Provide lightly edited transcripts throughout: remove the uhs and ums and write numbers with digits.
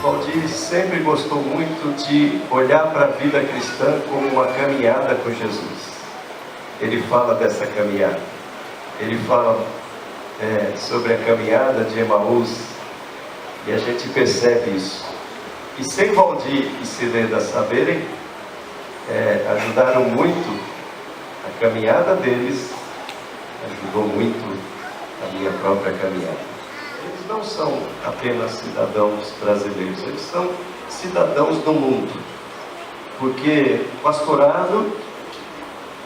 Valdir sempre gostou muito de olhar para a vida cristã como uma caminhada com Jesus. Ele fala dessa caminhada. Ele fala sobre a caminhada de Emaús. E a gente percebe isso. E sem Valdir e Cileda saberem, ajudaram muito a caminhada deles, ajudou muito a minha própria caminhada. Eles não são apenas cidadãos brasileiros, eles são cidadãos do mundo. Porque pastorado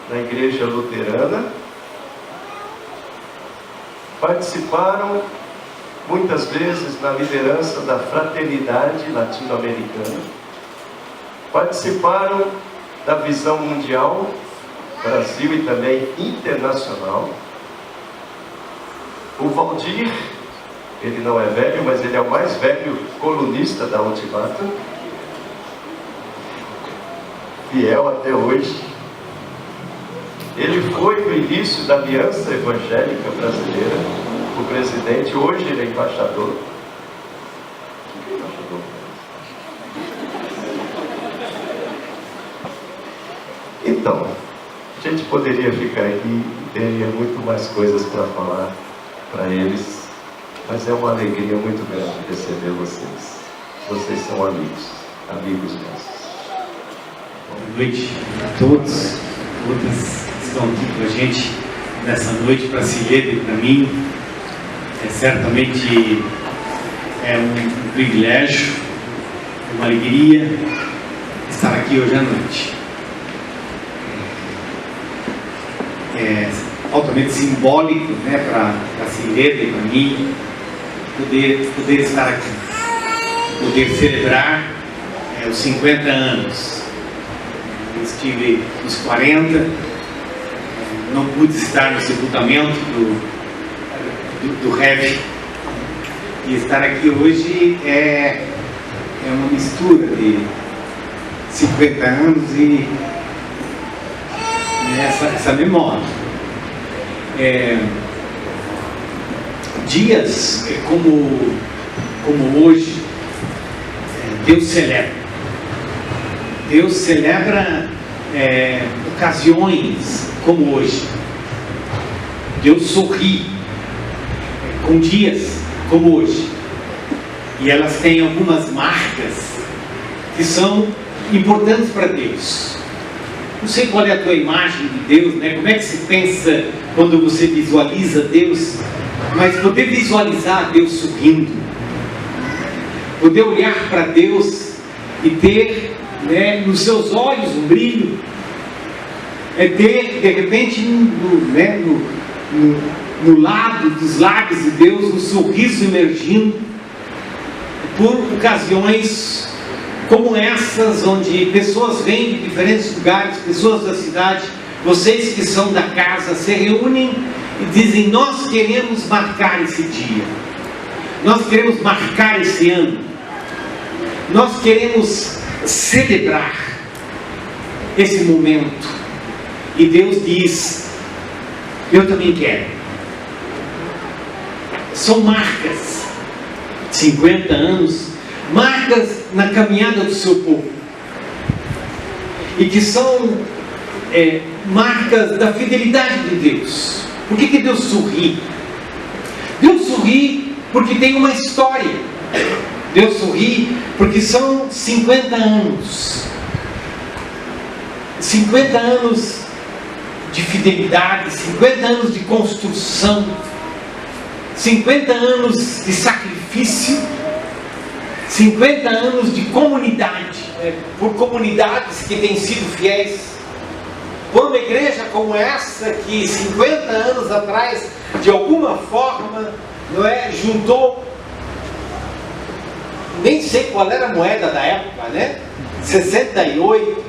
na igreja luterana, participaram muitas vezes na liderança da fraternidade latino-americana, participaram da visão mundial, Brasil e também internacional. O Valdir, ele não é velho, mas ele é o mais velho colunista da Ultimato, fiel até hoje. Ele foi no início da Aliança Evangélica Brasileira, o presidente, hoje ele é embaixador. Então, a gente poderia ficar aqui e teria muito mais coisas para falar para eles, mas é uma alegria muito grande receber vocês. Vocês são amigos nossos. Boa noite a todos, todas que estão aqui com a gente nessa noite, para Cileda e para mim. Certamente é um privilégio, uma alegria estar aqui hoje à noite. É altamente simbólico, né, para Cileda e para mim poder estar aqui, poder celebrar os 50 anos. Eu estive nos 40, não pude estar no sepultamento do Rev, e estar aqui hoje é uma mistura de 50 anos e essa memória. Dias como hoje, Deus celebra ocasiões como hoje. Deus sorri com dias como hoje, e elas têm algumas marcas que são importantes para Deus. Não sei qual é a tua imagem de Deus, né? Como é que se pensa quando você visualiza Deus, mas poder visualizar Deus sorrindo, poder olhar para Deus e ter, né, nos seus olhos um brilho, ter de repente no lado dos lábios de Deus um sorriso emergindo, por ocasiões como essas, onde pessoas vêm de diferentes lugares, pessoas da cidade, vocês que são da casa, se reúnem e dizem: nós queremos marcar esse dia, nós queremos marcar esse ano, nós queremos celebrar esse momento. E Deus diz: eu também quero. São marcas, 50 anos, marcas na caminhada do seu povo, e que são marcas da fidelidade de Deus. Por que Deus sorri? Deus sorri porque tem uma história. Deus sorri porque são 50 anos. 50 anos de fidelidade, 50 anos de construção, 50 anos de sacrifício, 50 anos de comunidade, por comunidades que têm sido fiéis, por uma igreja como essa que 50 anos atrás, de alguma forma, juntou, nem sei qual era a moeda da época, né? 68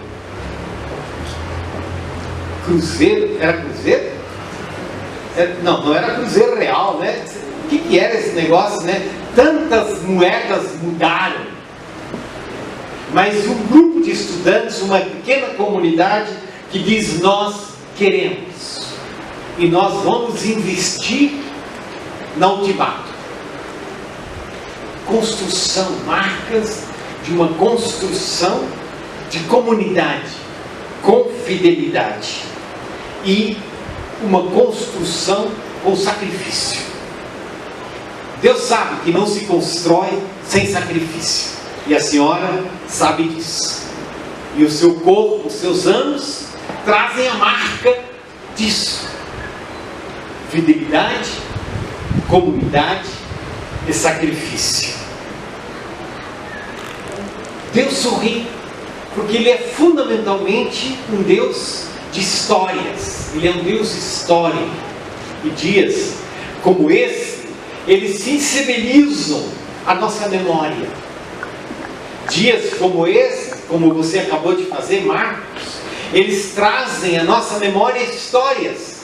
cruzeiro, era cruzeiro? Não era cruzeiro real, né? O que era esse negócio, né? Tantas moedas mudaram, mas um grupo de estudantes, uma pequena comunidade que diz: nós queremos, e nós vamos investir na Ultimato. construção, marcas de uma construção de comunidade, com fidelidade, e uma construção com sacrifício. Deus sabe que não se constrói sem sacrifício, e a senhora sabe disso. E o seu corpo, os seus anos, trazem a marca disso. Fidelidade, comunidade e sacrifício. Deus sorri, porque Ele é fundamentalmente um Deus de histórias. Ele é um Deus histórico. E dias como esse, eles sensibilizam a nossa memória. Dias como esse, como você acabou de fazer, Marcos, eles trazem à nossa memória histórias.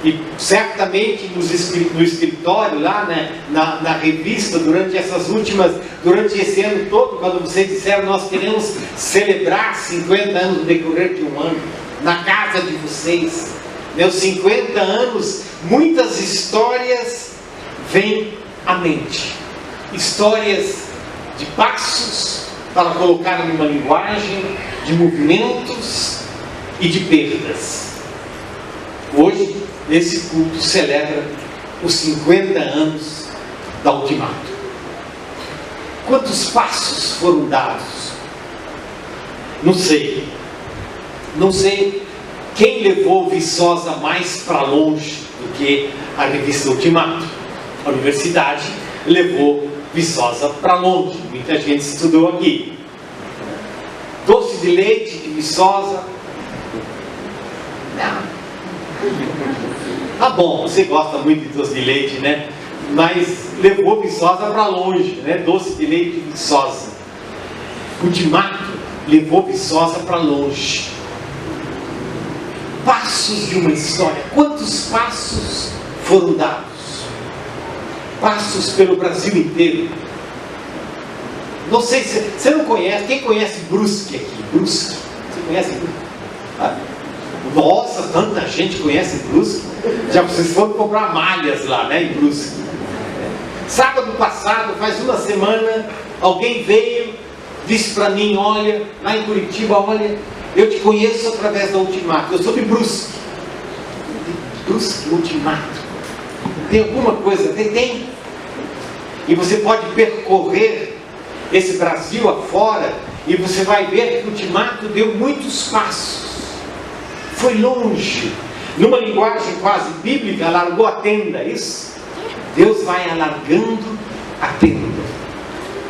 E certamente no escritório, lá, né, na revista, durante esse ano todo, quando vocês disseram, nós queremos celebrar 50 anos no decorrer de um ano, na casa de vocês, né, os 50 anos, muitas histórias vêm à mente. Histórias de passos, para colocar numa linguagem, de movimentos e de perdas. Hoje, nesse culto, celebra os 50 anos da Ultimato. Quantos passos foram dados? Não sei. Não sei quem levou Viçosa mais para longe do que a revista Ultimato. A universidade levou Viçosa para longe. Muita gente estudou aqui. Doce de leite de Viçosa. Não. Tá bom, você gosta muito de doce de leite, né? Mas levou Viçosa para longe, né? Doce de leite de Viçosa. Ultimato levou Viçosa para longe. Passos de uma história. Quantos passos foram dados? Passos pelo Brasil inteiro. Não sei se você não conhece. Quem conhece Brusque aqui? Brusque. Você conhece Brusque? Ah, nossa, tanta gente conhece Brusque. Já vocês foram comprar malhas lá, né, em Brusque. Sábado passado, faz uma semana, alguém veio, disse para mim, olha, lá em Curitiba, olha, eu te conheço através da Ultimato. Eu sou de Brusque. Brusque, Ultimato. Tem alguma coisa? Tem. E você pode percorrer esse Brasil afora e você vai ver que o Ultimato deu muitos passos. Foi longe. Numa linguagem quase bíblica, alargou a tenda, isso? Deus vai alargando a tenda.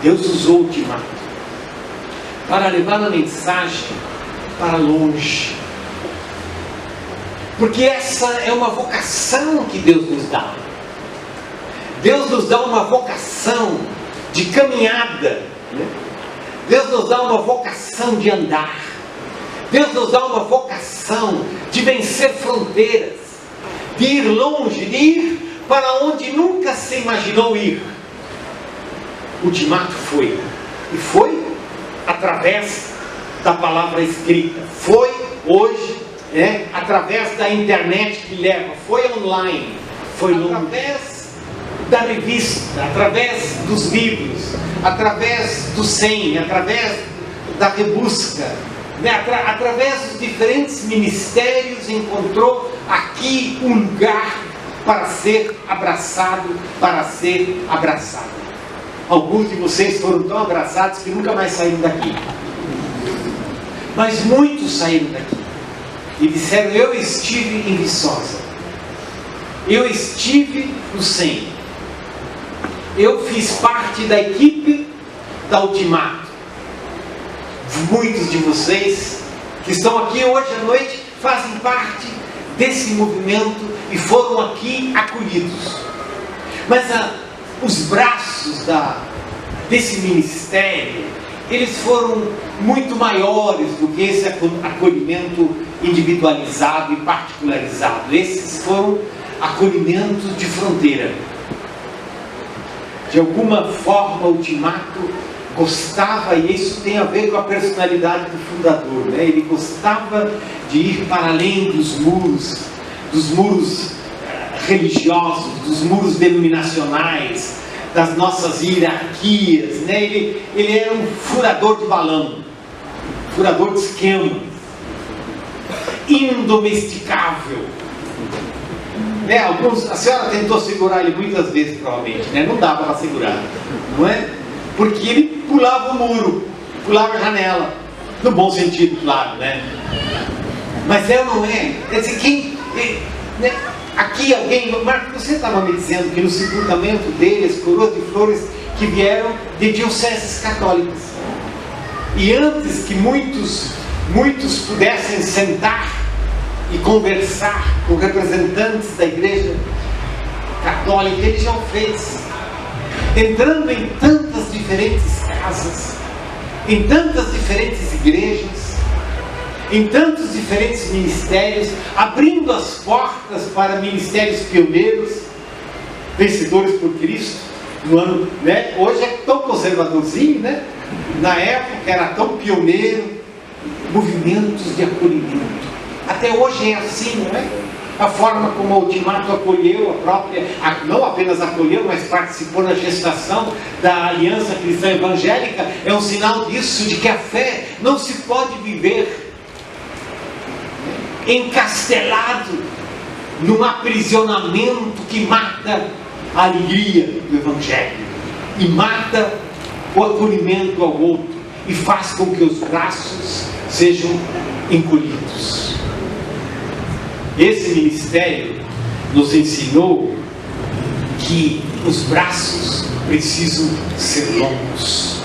Deus usou o Ultimato para levar a mensagem para longe. Porque essa é uma vocação que Deus nos dá. Deus nos dá uma vocação de caminhada, né? Deus nos dá uma vocação de andar. Deus nos dá uma vocação de vencer fronteiras, de ir longe, de ir para onde nunca se imaginou ir. O Ultimato foi, e foi através da palavra escrita, foi hoje, através da internet que leva, foi online, foi através da revista, através dos livros, através do SEM, através da rebusca, através dos diferentes ministérios, encontrou aqui um lugar para ser abraçado, para ser abraçado. Alguns de vocês foram tão abraçados que nunca mais saíram daqui. Mas muitos saíram daqui e disseram, eu estive em Viçosa, eu estive no SEM, eu fiz parte da equipe da Ultimato. Muitos de vocês que estão aqui hoje à noite fazem parte desse movimento e foram aqui acolhidos. Mas os braços desse ministério, eles foram muito maiores do que esse acolhimento individualizado e particularizado. Esses foram acolhimentos de fronteira. De alguma forma, o Ultimato gostava, e isso tem a ver com a personalidade do fundador, né? Ele gostava de ir para além dos muros religiosos, dos muros denominacionais, das nossas hierarquias, né? Ele era um furador de balão, furador de esquemas, indomesticável, né? A senhora tentou segurar ele muitas vezes, provavelmente, né? Não dava para segurar, não é? Porque ele pulava o muro, pulava a janela, no bom sentido, claro, né? Mas é ou não é? Quer dizer, né? Aqui alguém, Marcos, você estava me dizendo que no sepultamento dele, as coroas de flores que vieram de dioceses católicas. E antes que muitos pudessem sentar e conversar com representantes da igreja católica, ele já o fez. Entrando em tantas diferentes casas, em tantas diferentes igrejas, em tantos diferentes ministérios, abrindo as portas para ministérios pioneiros, vencedores por Cristo, no ano, né? Hoje é tão conservadorzinho, né? Na época era tão pioneiro, movimentos de acolhimento. Até hoje é assim, não é? A forma como a Ultimato acolheu não apenas acolheu, mas participou na gestação da Aliança Cristã Evangélica, é um sinal disso, de que a fé não se pode viver encastelado num aprisionamento que mata a alegria do Evangelho e mata o acolhimento ao outro e faz com que os braços sejam encolhidos. Esse ministério nos ensinou que os braços precisam ser longos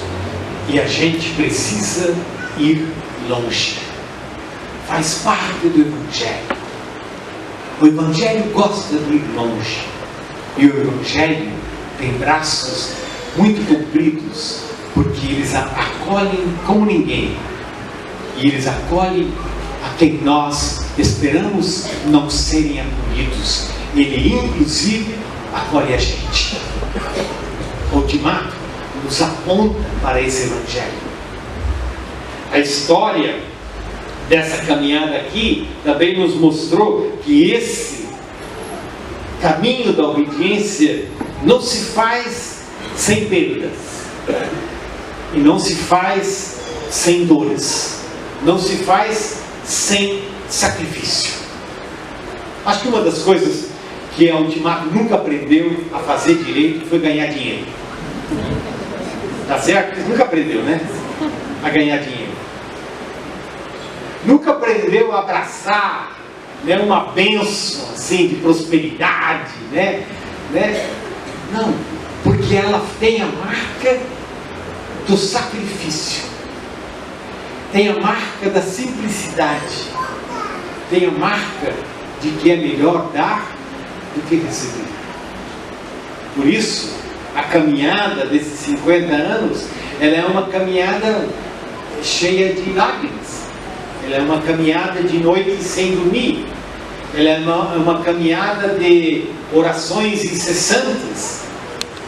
e a gente precisa ir longe. Faz parte do Evangelho. O Evangelho gosta de ir longe. E o Evangelho tem braços muito compridos, porque eles acolhem como ninguém. E eles acolhem a quem nós esperamos não serem acolhidos. Ele, inclusive, acolhe a gente. O Ultimato nos aponta para esse Evangelho. A história dessa caminhada aqui também nos mostrou que esse caminho da obediência não se faz sem perdas e não se faz sem dores, não se faz sem sacrifício. Acho que uma das coisas que a Ultimato nunca aprendeu a fazer direito foi ganhar dinheiro. Tá certo? Nunca aprendeu, né? A ganhar dinheiro. Nunca aprendeu a abraçar, né, uma bênção assim, de prosperidade, né? Não, porque ela tem a marca do sacrifício, tem a marca da simplicidade, tem a marca de que é melhor dar do que receber. Por isso, a caminhada desses 50 anos, ela é uma caminhada cheia de lágrimas. Ela é uma caminhada de noite sem dormir. Ela é uma caminhada de orações incessantes.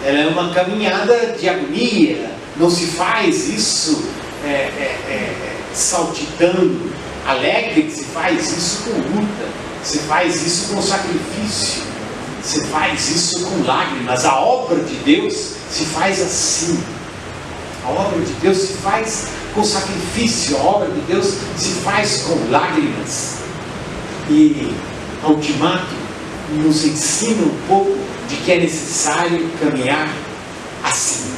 Ela é uma caminhada de agonia. Não se faz isso saltitando, alegre, se faz isso com luta, se faz isso com sacrifício, se faz isso com lágrimas. A obra de Deus se faz assim. A obra de Deus se faz com sacrifício, a obra de Deus se faz com lágrimas. E a Ultimato nos ensina um pouco de que é necessário caminhar assim,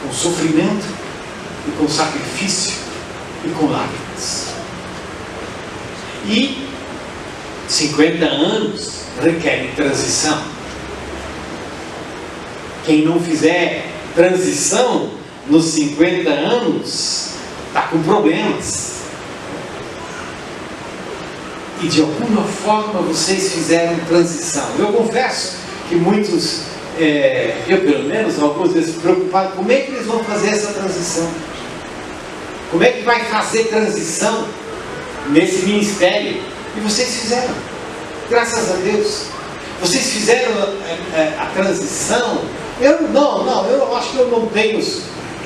com sofrimento e com sacrifício e com lágrimas. E 50 anos requerem transição. Quem não fizer transição nos 50 anos está com problemas. E de alguma forma vocês fizeram transição. Eu confesso que muitos, eu pelo menos, algumas vezes preocupado, como é que eles vão fazer essa transição? Como é que vai fazer transição nesse ministério? E vocês fizeram, graças a Deus. Vocês fizeram a transição. Eu acho que eu não tenho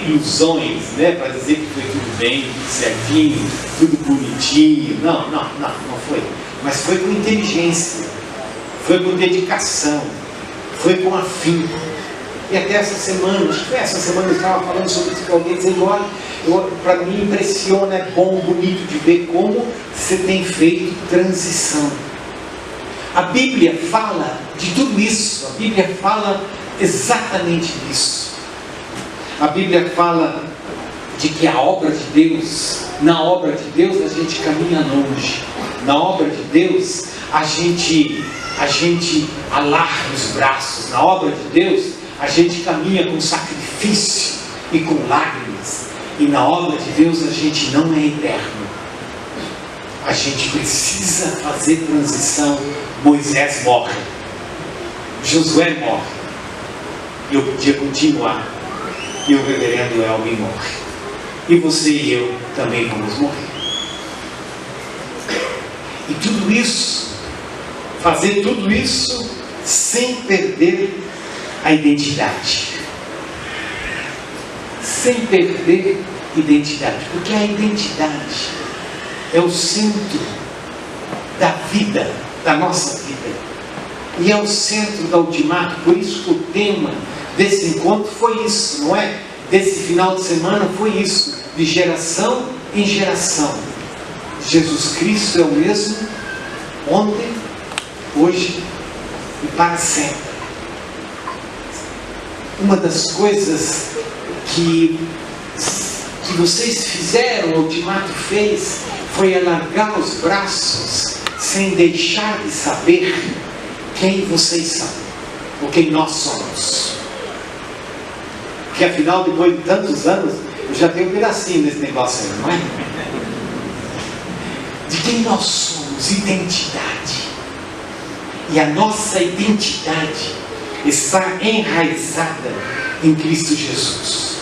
ilusões, né, para dizer que foi tudo bem, tudo certinho, tudo bonitinho. Não foi. Mas foi com inteligência, foi com dedicação, foi com afinco. E até essa semana, acho que foi essa semana eu estava falando sobre isso com alguém, dizendo, olha, para mim impressiona, é bom, bonito de ver como você tem feito transição. A Bíblia fala de tudo isso, a Bíblia fala exatamente disso. A Bíblia fala de que a obra de Deus, na obra de Deus a gente caminha longe, na obra de Deus a gente alarga os braços, na obra de Deus a gente caminha com sacrifício e com lágrimas, e na obra de Deus a gente não é eterno, a gente precisa fazer transição. Moisés morre, Josué morre, e eu podia continuar, e o reverendo Elvin morre, e você e eu também vamos morrer. E tudo isso, fazer tudo isso sem perder a identidade, sem perder identidade, porque a identidade é o centro da vida, da nossa vida, e é o centro da Ultimato. Por isso que o tema desse encontro foi isso, não é? Desse final de semana foi isso, de geração em geração. Jesus Cristo é o mesmo ontem, hoje e para sempre. Uma das coisas que vocês fizeram, o Ultimato fez, foi alargar os braços sem deixar de saber quem vocês são, ou quem nós somos. Porque afinal, depois de tantos anos, eu já tenho um pedacinho desse negócio aí, não é? De quem nós somos, identidade. E a nossa identidade está enraizada em Cristo Jesus.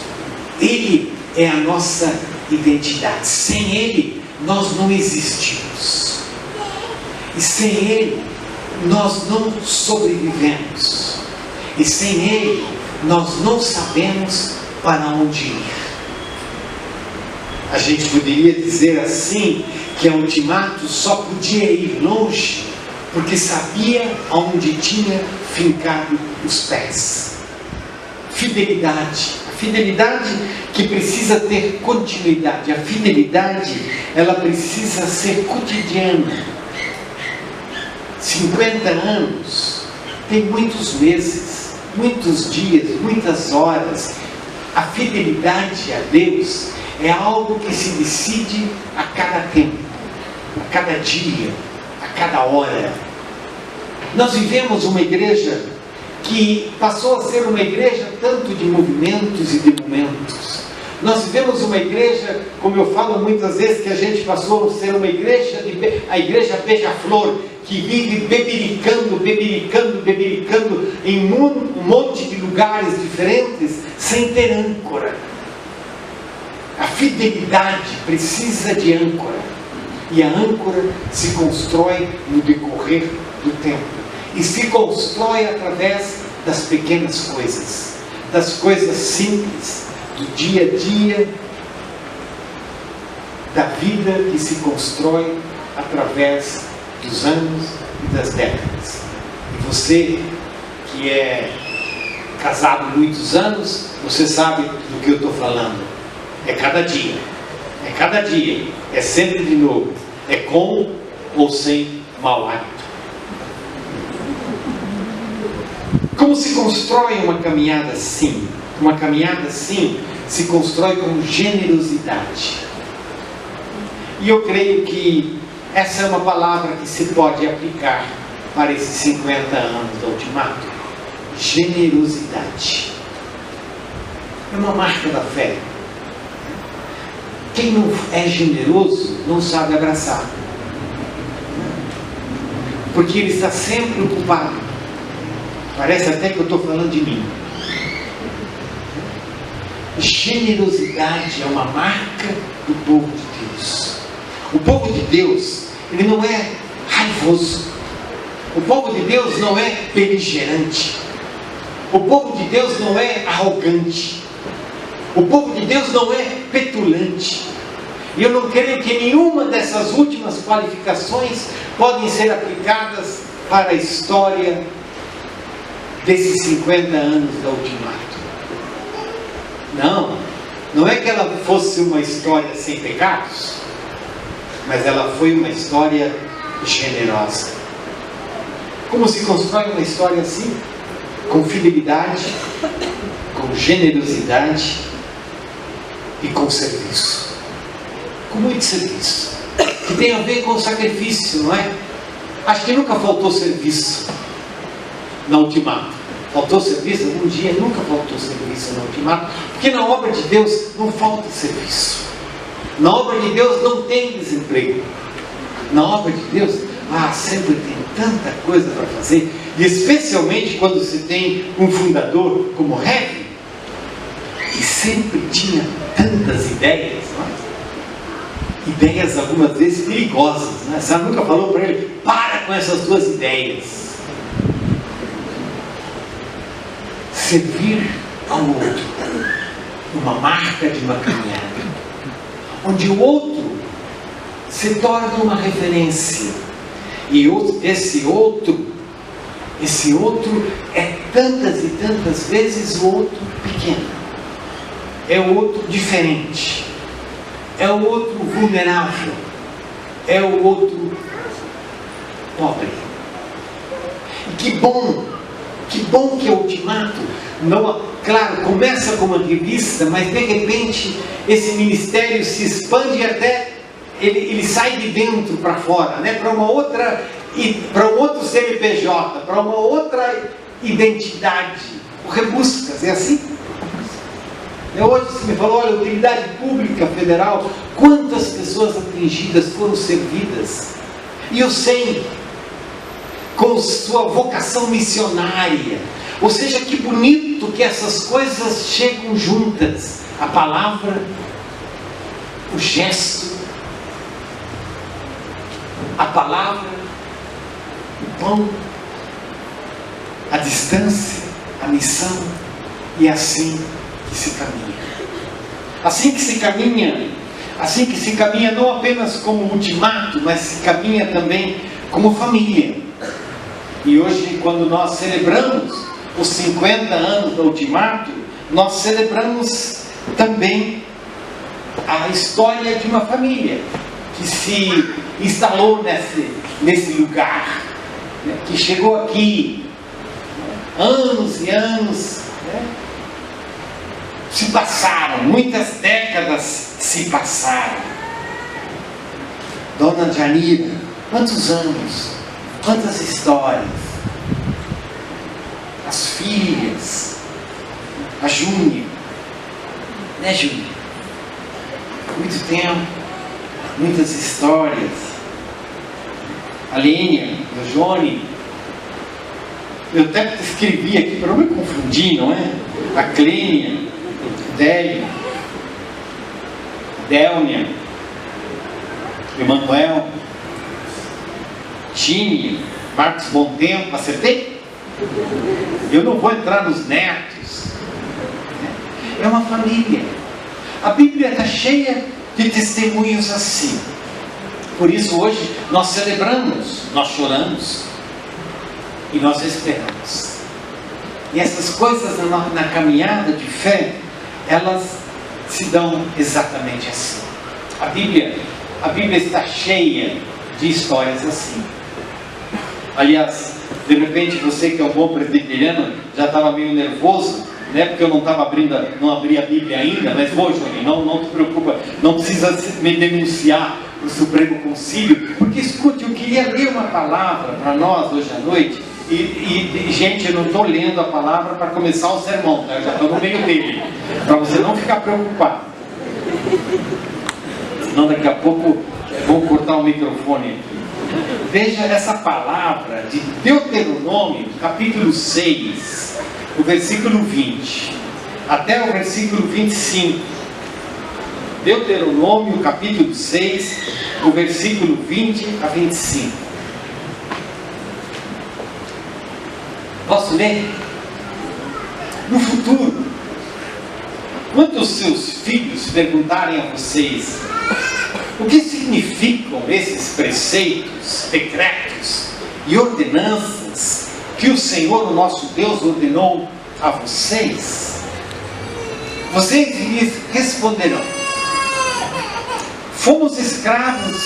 Ele é a nossa identidade. Sem Ele, nós não existimos. E sem Ele, nós não sobrevivemos. E sem Ele, nós não sabemos para onde ir. A gente poderia dizer assim, que a Ultimato só podia ir longe, porque sabia aonde tinha fincado os pés. Fidelidade. A fidelidade que precisa ter continuidade. A fidelidade, ela precisa ser cotidiana. 50 anos, tem muitos meses, muitos dias, muitas horas. A fidelidade a Deus é algo que se decide a cada tempo, a cada dia, a cada hora. Nós vivemos uma igreja que passou a ser uma igreja tanto de movimentos e de momentos. Nós vivemos uma igreja, como eu falo muitas vezes, que a gente passou a ser uma igreja, a igreja beija-flor, que vive bebericando em um monte de lugares diferentes, sem ter âncora. A fidelidade precisa de âncora, e a âncora se constrói no decorrer do tempo, e se constrói através das pequenas coisas, das coisas simples, do dia a dia, da vida que se constrói através dos anos e das décadas. E você que é casado muitos anos, você sabe do que eu estou falando. É cada dia, é sempre de novo, é com ou sem mau hábito. Como se constrói uma caminhada assim? Uma caminhada assim se constrói com generosidade. E eu creio que essa é uma palavra que se pode aplicar para esses 50 anos da Ultimato. Generosidade. É uma marca da fé. Quem não é generoso não sabe abraçar. Porque ele está sempre ocupado. Parece até que eu estou falando de mim. Generosidade é uma marca do povo de Deus. O povo de Deus, ele não é raivoso. O povo de Deus não é beligerante. O povo de Deus não é arrogante. O povo de Deus não é petulante. E eu não creio que nenhuma dessas últimas qualificações podem ser aplicadas para a história desses 50 anos da Ultimato. Não é que ela fosse uma história sem pecados, mas ela foi uma história generosa. Como se constrói uma história assim? Com fidelidade, com generosidade e com serviço. Com muito serviço. Que tem a ver com o sacrifício, não é? Acho que nunca faltou serviço na Ultimato. Faltou serviço? Um dia nunca faltou serviço na Ultimato. Porque na obra de Deus não falta serviço. Na obra de Deus não tem desemprego. Na obra de Deus, sempre tem tanta coisa para fazer. E especialmente quando se tem um fundador como Heavy, que sempre tinha tantas ideias, não é? Ideias algumas vezes perigosas, né? Você nunca falou para ele: para com essas tuas ideias. Servir ao outro, uma marca de uma caminhada, onde o outro se torna uma referência, e esse outro é tantas e tantas vezes o outro pequeno, é o outro diferente, é o outro vulnerável, é o outro pobre. E que bom que é o Ultimato. Não, claro, começa como uma revista, mas de repente esse ministério se expande e até ele sai de dentro para fora, né? Para um outro CNPJ, para uma outra identidade. O Rebuscas, é assim? Hoje você me falou: olha, utilidade pública federal, quantas pessoas atingidas foram servidas, e o SEM, com sua vocação missionária. Ou seja, que bonito que essas coisas chegam juntas: a palavra, o gesto, a palavra, o pão, a distância, a missão, e assim que se caminha. Assim que se caminha não apenas como Ultimato, mas se caminha também como família. E hoje, quando nós celebramos os 50 anos da Ultimato, nós celebramos também a história de uma família que se instalou nesse lugar, né? Que chegou aqui, anos e anos, né? Se passaram, muitas décadas se passaram. Dona Janira, quantos anos, quantas histórias. As filhas, a Júnia, né, Júnia? Muito tempo, muitas histórias. A Lênia, a Jone. Eu até escrevi aqui para não me confundir, não é? A Clênia, Délio, Délnia, Emanuel, Tine, Marcos Bom Tempo. Acertei? Eu não vou entrar nos netos. É uma família. A Bíblia está cheia de testemunhos assim. Por isso hoje nós celebramos, nós choramos e nós esperamos. E essas coisas na caminhada de fé, elas se dão exatamente assim. A Bíblia está cheia de histórias assim. Aliás, de repente você que é um bom presbiteriano já estava meio nervoso, né? Porque eu não abri a Bíblia ainda, mas vou, Johnny, não te preocupa, não precisa me denunciar o Supremo Concílio, porque escute, eu queria ler uma palavra para nós hoje à noite, e gente, eu não estou lendo a palavra para começar o sermão, tá? Eu já estou no meio dele, para você não ficar preocupado, senão daqui a pouco vou cortar o microfone aqui. Veja essa palavra de Deuteronômio, capítulo 6, o versículo 20, até o versículo 25. Deuteronômio, capítulo 6, o versículo 20 a 25. Posso ler? No futuro, quando os seus filhos perguntarem a vocês o que significam esses preceitos, decretos e ordenanças que o Senhor, o nosso Deus, ordenou a vocês? Vocês lhes responderão: fomos escravos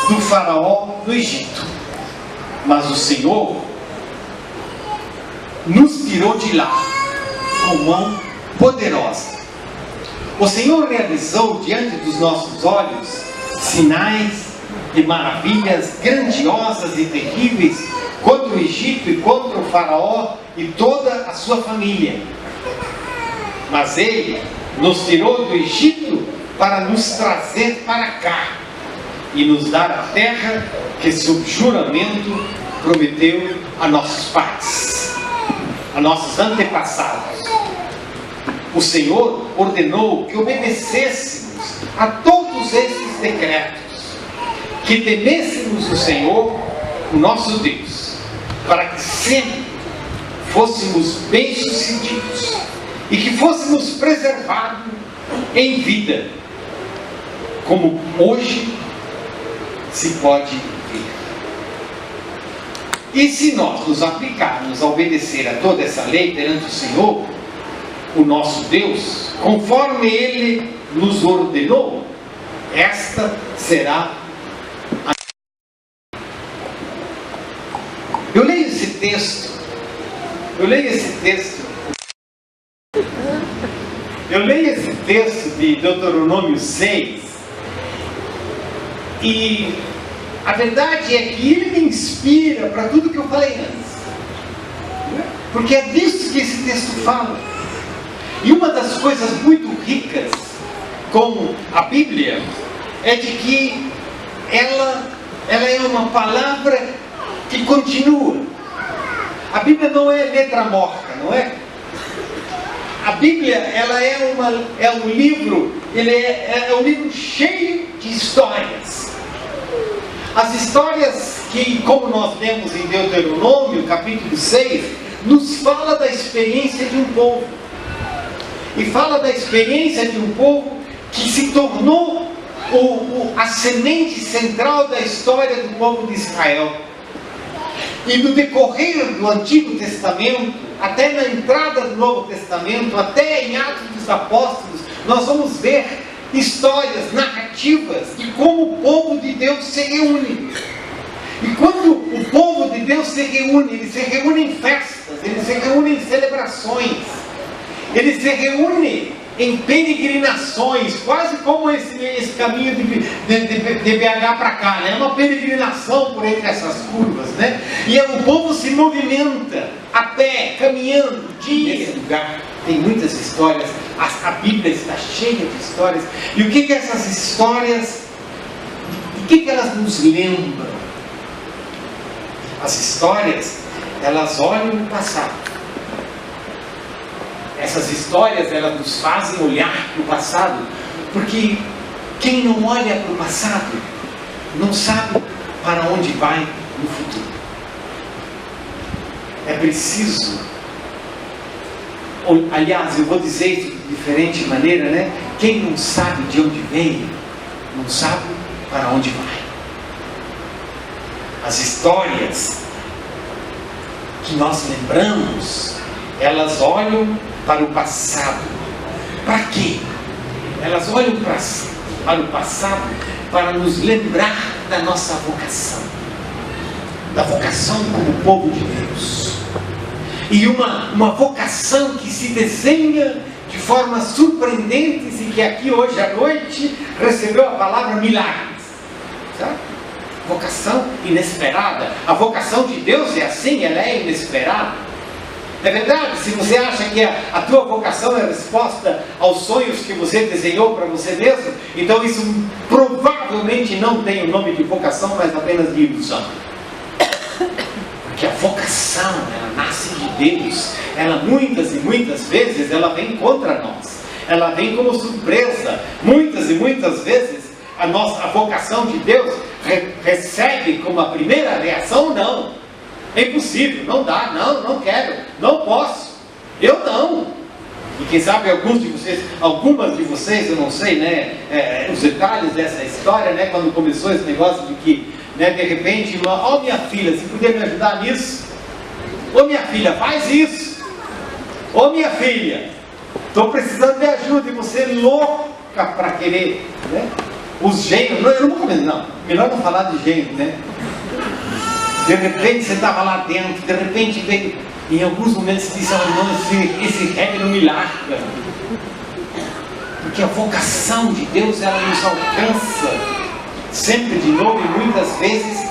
do faraó no Egito, mas o Senhor nos tirou de lá com mão poderosa. O Senhor realizou diante dos nossos olhos sinais e maravilhas grandiosas e terríveis contra o Egito e contra o faraó e toda a sua família. Mas Ele nos tirou do Egito para nos trazer para cá e nos dar a terra que, sob juramento, prometeu a nossos pais, a nossos antepassados. O Senhor ordenou que obedecêssemos a todos esses decretos, que temêssemos o Senhor, o nosso Deus, para que sempre fôssemos bem-sucedidos e que fôssemos preservados em vida, como hoje se pode ver. E se nós nos aplicarmos a obedecer a toda essa lei perante o Senhor, o nosso Deus, conforme Ele nos ordenou, esta será a... Eu leio esse texto de Deuteronômio 6, e a verdade é que ele me inspira para tudo que eu falei antes, porque é disso que esse texto fala. E uma das coisas muito ricas com a Bíblia é de que ela é uma palavra que continua. A Bíblia não é letra morta, não é? A Bíblia, ela é um livro, é um livro cheio de histórias. As histórias que, como nós lemos em Deuteronômio, capítulo 6, nos fala da experiência de um povo. E fala da experiência de um povo que se tornou a semente central da história do povo de Israel. E no decorrer do Antigo Testamento, até na entrada do Novo Testamento, até em Atos dos Apóstolos, nós vamos ver histórias, narrativas de como o povo de Deus se reúne. E quando o povo de Deus se reúne, ele se reúne em festas, ele se reúne em celebrações, ele se reúne em peregrinações, quase como esse caminho de BH para cá, né? É uma peregrinação por entre essas curvas, né? E o povo se movimenta a pé, caminhando, nesse lugar. Tem muitas histórias, a Bíblia está cheia de histórias. E o que essas histórias, o que elas nos lembram? As histórias, elas olham o passado. Essas histórias, elas nos fazem olhar para o passado, porque quem não olha para o passado, não sabe para onde vai no futuro. É preciso, aliás, eu vou dizer isso de diferente maneira, né? Quem não sabe de onde veio, não sabe para onde vai. As histórias que nós lembramos, elas olham para o passado. Para quê? Elas olham para o passado para nos lembrar da nossa vocação. Da vocação como povo de Deus. E uma vocação que se desenha de forma surpreendente e que aqui hoje à noite recebeu a palavra milagres. Sabe? Vocação inesperada. A vocação de Deus é assim, ela é inesperada. É verdade, se você acha que a tua vocação é a resposta aos sonhos que você desenhou para você mesmo, então isso provavelmente não tem o nome de vocação, mas apenas de ilusão. Porque a vocação, ela nasce de Deus. Ela muitas e muitas vezes, ela vem contra nós. Ela vem como surpresa. Muitas e muitas vezes, a vocação de Deus recebe como a primeira reação, não. É impossível, não dá, não quero, não posso, eu não. E quem sabe algumas de vocês, eu não sei, né, os detalhes dessa história, né, quando começou esse negócio de que, né, de repente, minha filha, você podia me ajudar nisso? Ô minha filha, faz isso. Ô minha filha, estou precisando de ajuda. E você é louca para querer, né? Os gênios, não, eu não vou comer, não. Melhor não falar de gênio, né? De repente você estava lá dentro, de repente veio, em alguns momentos você disse, oh, não, esse rap não me larga. Porque a vocação de Deus, ela nos alcança sempre de novo e muitas vezes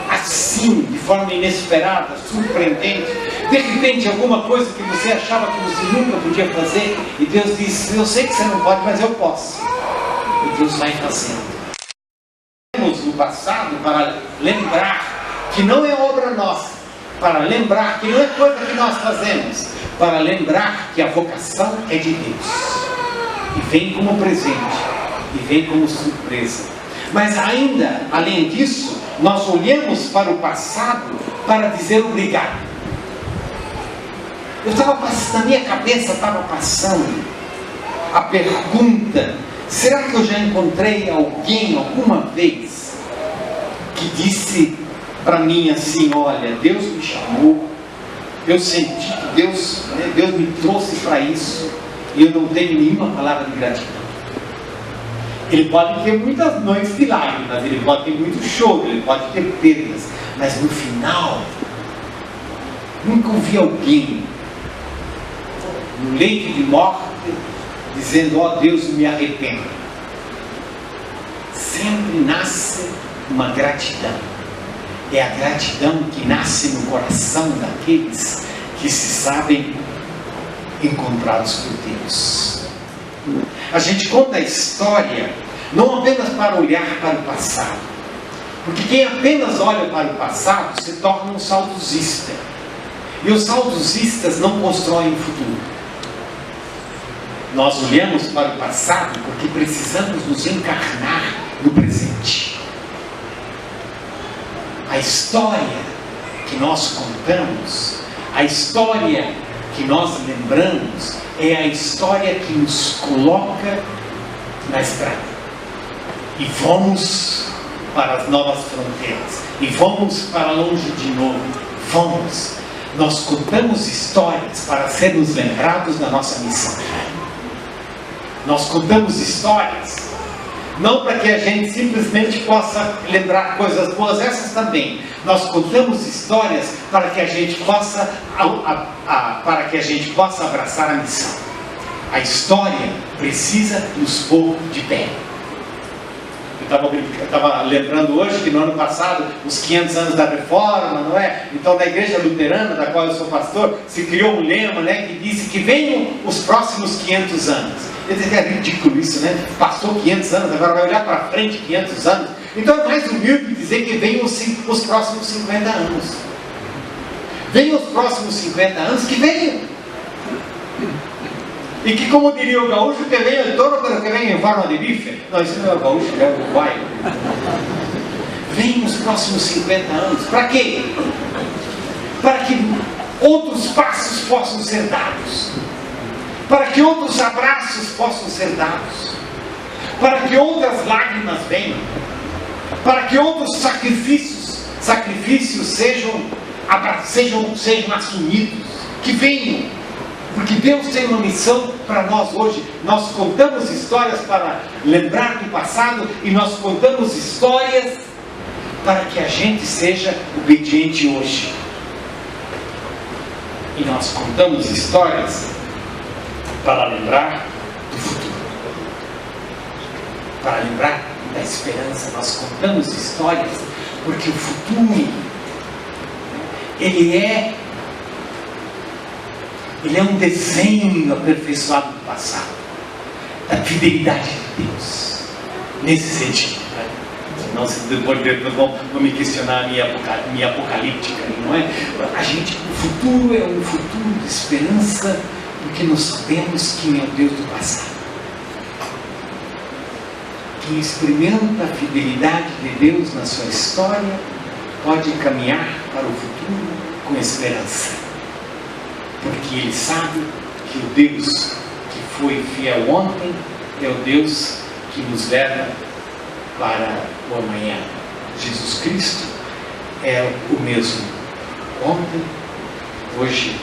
assim, de forma inesperada, surpreendente. De repente alguma coisa que você achava que você nunca podia fazer, e Deus diz, eu sei que você não pode, mas eu posso. E Deus vai fazendo. No passado, para lembrar que não é obra nossa, para lembrar que não é coisa que nós fazemos, para lembrar que a vocação é de Deus. E vem como presente, e vem como surpresa. Mas ainda, além disso, nós olhamos para o passado para dizer obrigado. Na minha cabeça estava passando a pergunta, será que eu já encontrei alguém alguma vez que disse para mim assim, olha, Deus me chamou, eu senti que Deus me trouxe para isso, e eu não tenho nenhuma palavra de gratidão. Ele pode ter muitas noites de lágrimas, ele pode ter muito choro, ele pode ter perdas, mas no final, nunca ouvi alguém no leito de morte dizendo, ó Deus, me arrependo. Sempre nasce uma gratidão. É a gratidão que nasce no coração daqueles que se sabem encontrados por Deus. A gente conta a história não apenas para olhar para o passado, porque quem apenas olha para o passado se torna um saudosista, e os saudosistas não constroem o futuro. Nós olhamos para o passado porque precisamos nos encarnar no presente. A história que nós contamos, a história que nós lembramos, é a história que nos coloca na estrada. E vamos para as novas fronteiras. E vamos para longe de novo. Vamos. Nós contamos histórias para sermos lembrados da nossa missão. Nós contamos histórias não para que a gente simplesmente possa lembrar coisas boas, essas também. Nós contamos histórias para que a gente possa abraçar a missão. A história precisa nos pôr de pé. Eu estava lembrando hoje que no ano passado, os 500 anos da Reforma, não é? Então, na Igreja Luterana, da qual eu sou pastor, se criou um lema, né, que disse que venham os próximos 500 anos. Eu disse que é ridículo isso, né? Passou 500 anos, agora vai olhar para frente 500 anos. Então é mais humilde dizer que venham os próximos 50 anos. Venham os próximos 50 anos, que venham. E que, como diria o gaúcho, que venha el toro, pero que venha em forma de bife. Não, isso não é o gaúcho, é o uruguaio. Venham os próximos 50 anos. Para quê? Para que outros passos possam ser dados. Para que outros abraços possam ser dados. Para que outras lágrimas venham. Para que outros sacrifícios sejam assumidos. Que venham. Porque Deus tem uma missão para nós hoje. Nós contamos histórias para lembrar do passado, e nós contamos histórias para que a gente seja obediente hoje. E nós contamos histórias para lembrar do futuro, para lembrar da esperança. Nós contamos histórias porque o futuro, ele é um desenho aperfeiçoado do passado, da fidelidade de Deus, nesse sentido. Não, depois vão me questionar a minha apocalíptica, não é? O futuro é um futuro de esperança, porque nós sabemos quem é o Deus do passado. Quem experimenta a fidelidade de Deus na sua história pode caminhar para o futuro com esperança, porque ele sabe que o Deus que foi fiel ontem é o Deus que nos leva para o amanhã. Jesus Cristo é o mesmo ontem, hoje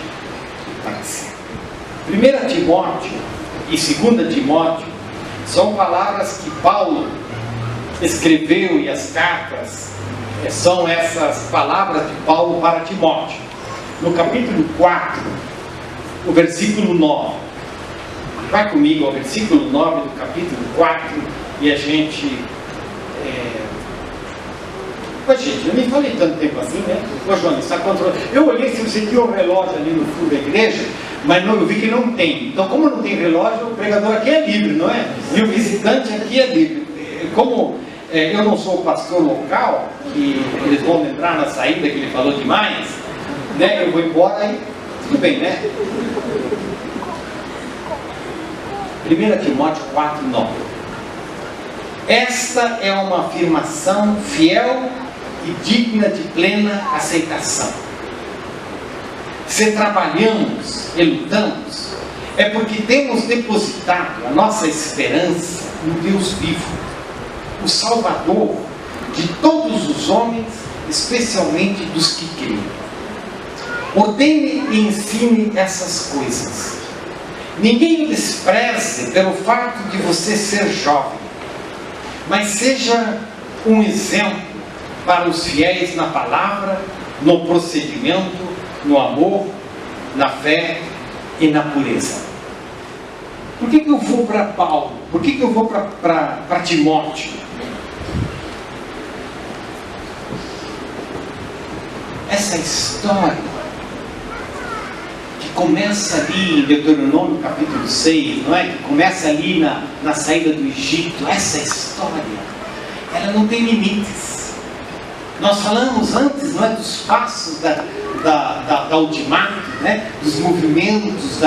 e para sempre. 1 Timóteo e 2 Timóteo são palavras que Paulo escreveu, e as cartas são essas palavras de Paulo para Timóteo. No capítulo 4, o versículo 9. Vai comigo ao versículo 9 do capítulo 4 e a gente... Mas, gente, eu nem falei tanto tempo assim, né? Ô, João, está controlado. Eu olhei se você tinha um relógio ali no fundo da igreja, mas não, eu vi que não tem. Então, como não tem relógio, o pregador aqui é livre, não é? E o visitante aqui é livre. Como eu não sou o pastor local, que eles vão entrar na saída, que ele falou demais, né? Eu vou embora e tudo bem, né? 1 Timóteo 4, 9. Esta é uma afirmação fiel e digna de plena aceitação. Se trabalhamos e lutamos, é porque temos depositado a nossa esperança no Deus vivo, o Salvador de todos os homens, especialmente dos que creem. Ordene e ensine essas coisas. Ninguém o despreze pelo fato de você ser jovem, mas seja um exemplo para os fiéis na palavra, no procedimento, no amor, na fé e na pureza. Por que eu vou para Paulo? Por que eu vou para Timóteo? Essa história que começa ali em Deuteronômio capítulo 6, não é? Que começa ali na saída do Egito. Essa história, ela não tem limites. Nós falamos antes, não é, dos passos da ultimato, né? Dos movimentos,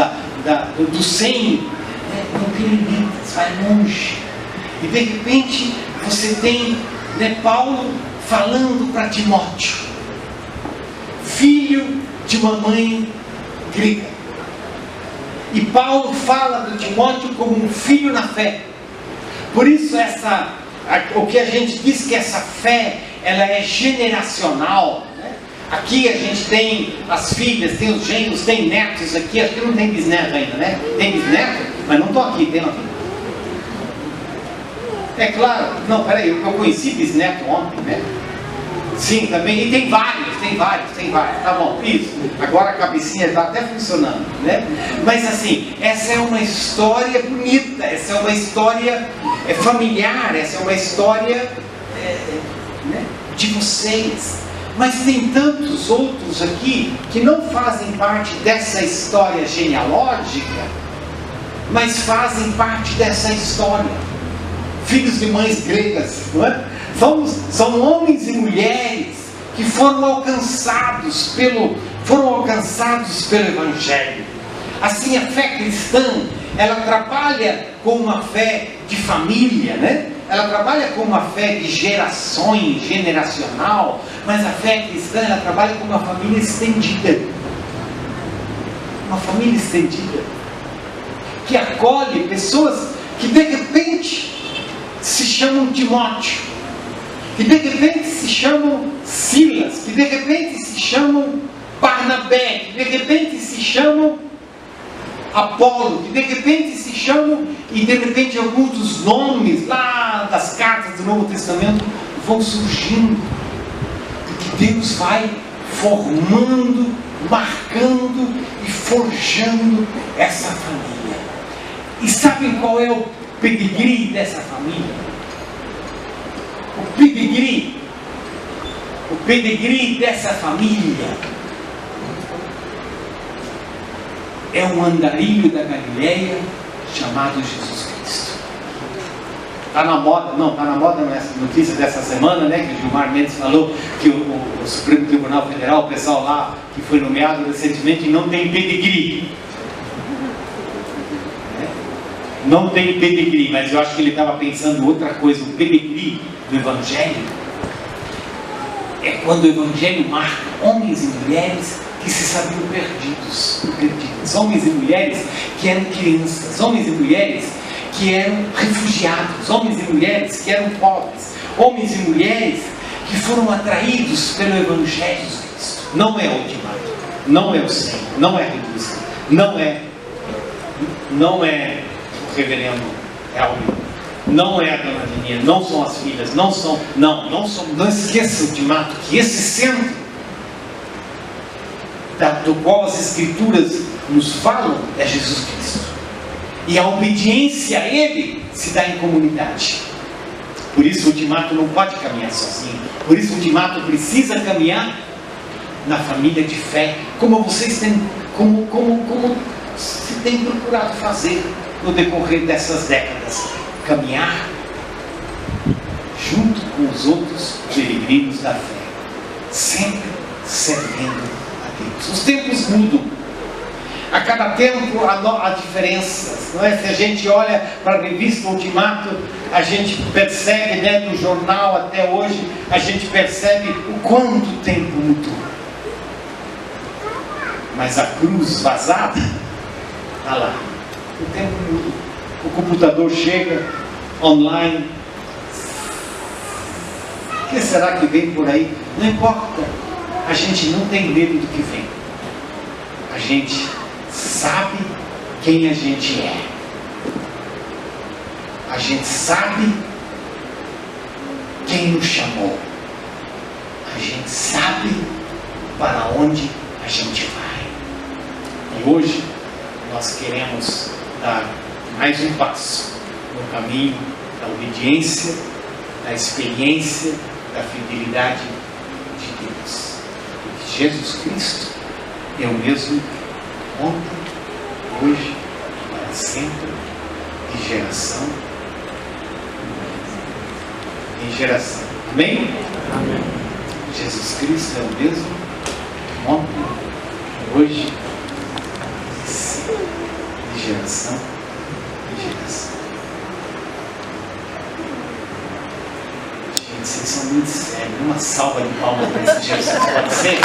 do 100, né? Não tem limites, vai longe. E de repente você tem, né, Paulo falando para Timóteo, filho de uma mãe grega. E Paulo fala do Timóteo como um filho na fé. Por isso o que a gente diz que essa fé, ela é generacional, né? Aqui a gente tem as filhas, tem os genros, tem netos aqui. Acho que não tem bisneto ainda, né? Tem bisneto, mas não estou aqui, tem aqui. É claro, não, peraí, eu conheci bisneto ontem, né? Sim, também, e tem vários, tá bom, isso. Agora a cabecinha está até funcionando, né? Mas assim, essa é uma história bonita, essa é uma história familiar, essa é uma história né, de vocês. Mas tem tantos outros aqui que não fazem parte dessa história genealógica, mas fazem parte dessa história. Filhos de mães gregas, não é? São homens e mulheres que foram alcançados pelo Evangelho. Assim, a fé cristã, ela trabalha com uma fé de família, né? Ela trabalha com uma fé de gerações, generacional, mas a fé cristã, ela trabalha com uma família estendida. Uma família estendida, que acolhe pessoas que de repente se chamam Timóteo, que de repente se chamam Silas, que de repente se chamam Barnabé, que de repente se chamam Apolo, que de repente se chamam, e de repente alguns dos nomes lá das cartas do Novo Testamento vão surgindo, porque Deus vai formando, marcando e forjando essa família. E sabem qual é o pedigree dessa família? O pedigree dessa família é um andarilho da Galileia chamado Jesus Cristo. Está na moda, nessa notícia dessa semana, né, que o Gilmar Mendes falou que o Supremo Tribunal Federal, o pessoal lá que foi nomeado recentemente, não tem pedigree. Não tem pedigree, mas eu acho que ele estava pensando outra coisa. O pedigree do Evangelho é quando o Evangelho marca homens e mulheres que se sabiam perdidos. Homens e mulheres que eram crianças, homens e mulheres que eram refugiados, homens e mulheres que eram pobres, homens e mulheres que foram atraídos pelo Evangelho de Cristo. Não é ultimato, não é o centro, não é a indústria, não é o reverendo Elvio, não é a dona Lininha, não são as filhas, não esqueça, Ultimato, que esse centro do qual as Escrituras nos falam é Jesus Cristo. E a obediência a Ele se dá em comunidade. Por isso o Ultimato não pode caminhar sozinho. Por isso o Ultimato precisa caminhar na família de fé, como vocês têm, como se tem procurado fazer no decorrer dessas décadas. Caminhar junto com os outros peregrinos da fé, sempre servindo a Deus. Os tempos mudam. A cada tempo há diferenças, não é? Se a gente olha para a revista Ultimato, a gente percebe, né, do jornal até hoje, a gente percebe o quanto o tempo mudou. Mas a cruz vazada está lá. O tempo muda. O computador chega online. O que será que vem por aí? Não importa. A gente não tem medo do que vem. A gente sabe quem a gente é. A gente sabe quem nos chamou. A gente sabe para onde a gente vai. E hoje nós queremos dar mais um passo no caminho da obediência, da experiência, da fidelidade de Deus. Porque Jesus Cristo é o mesmo ontem, hoje, para sempre, de geração em geração. Amém? Amém. Jesus Cristo é o mesmo ontem, hoje, de geração em geração. Gente, vocês são muito sérios. Uma salva de palmas para esse Jesus, pode ser?